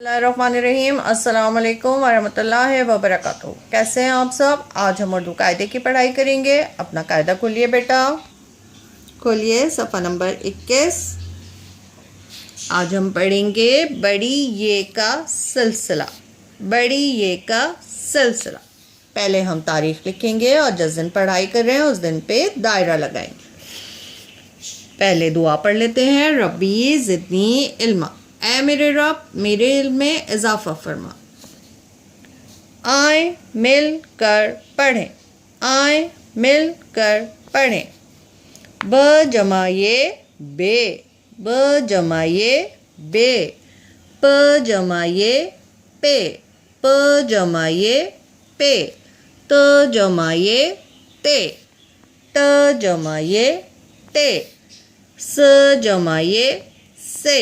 बिस्मिल्लाहिर्रहमानिर्रहीम। अस्सलाम वालेकुम वरहमतुल्लाहि वबरकातुहू। कैसे हैं आप सब? आज हम उर्दू कायदे की पढ़ाई करेंगे। अपना कायदा खोलिए बेटा, खोलिए सफ़ा नंबर 21। आज हम पढ़ेंगे बड़ी ये का सिलसिला। बड़ी ये का सिलसिला। पहले हम तारीख लिखेंगे और जिस दिन पढ़ाई कर रहे हैं उस दिन पे दायरा लगाएंगे। पहले दुआ पढ़ लेते हैं। रब्बी ज़िदनी इल्मा, ऐ मेरे रब मेरे इल्म में इजाफा फरमा। आए मिल कर पढ़ें, आए मिल कर पढ़ें। ब जमाये बे, ब जमाये बे। प जमाये पे, प जमाये पे। त जमाये ते, ट जमाये ते। स जमाये से,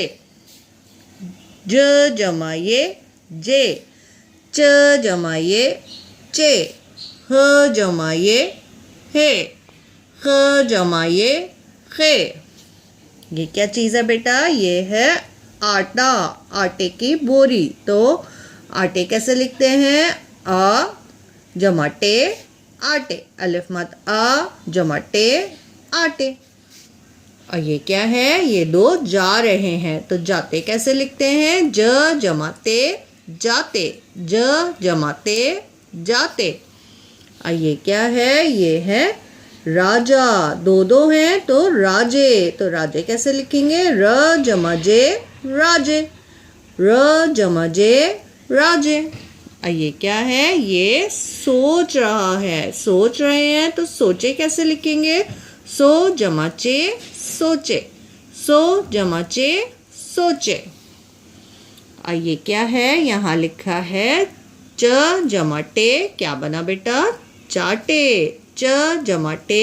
ज जमाये जे। च जमाये चे। ह जमाये हे, ख जमाये खे। ये क्या चीज़ है बेटा? ये है आटा, आटे की बोरी। तो आटे कैसे लिखते हैं? आ जमाटे आटे, अलिफ मत आ जमाटे आटे। और ये क्या है? ये दो जा रहे हैं, तो जाते कैसे लिखते हैं? ज जमाते जाते, ज जमाते जाते। और ये क्या है? ये है राजा, दो दो हैं तो राजे। तो राजे कैसे लिखेंगे? र जमा जे राजे, र जमा जे राजे। और ये क्या है? ये सोच रहा है, सोच रहे हैं तो सोचे कैसे लिखेंगे? सो जमाचे सोचे, सो जमाचे सोचे। और ये क्या है? यहाँ लिखा है च जमाटे, क्या बना बेटा? चाटे, च जमाटे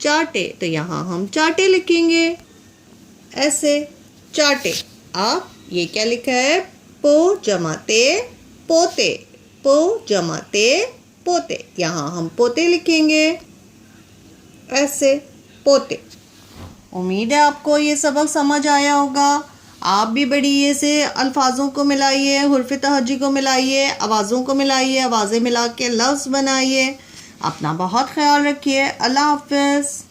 चाटे। तो यहाँ हम चाटे लिखेंगे ऐसे, चाटे। अब ये क्या लिखा है? पो जमाते पोते, पो जमाते पोते। यहाँ हम पोते लिखेंगे ऐसे, पोते। उम्मीद है आपको ये सबक समझ आया होगा। आप भी बड़ी ये से अल्फाजों को मिलाइए, हुर्फ तहज्जी को मिलाइए, आवाज़ों को मिलाइए, आवाज़ें मिला के लफ्ज़ बनाइए। अपना बहुत ख्याल रखिए। अल्लाह हाफ़िज़।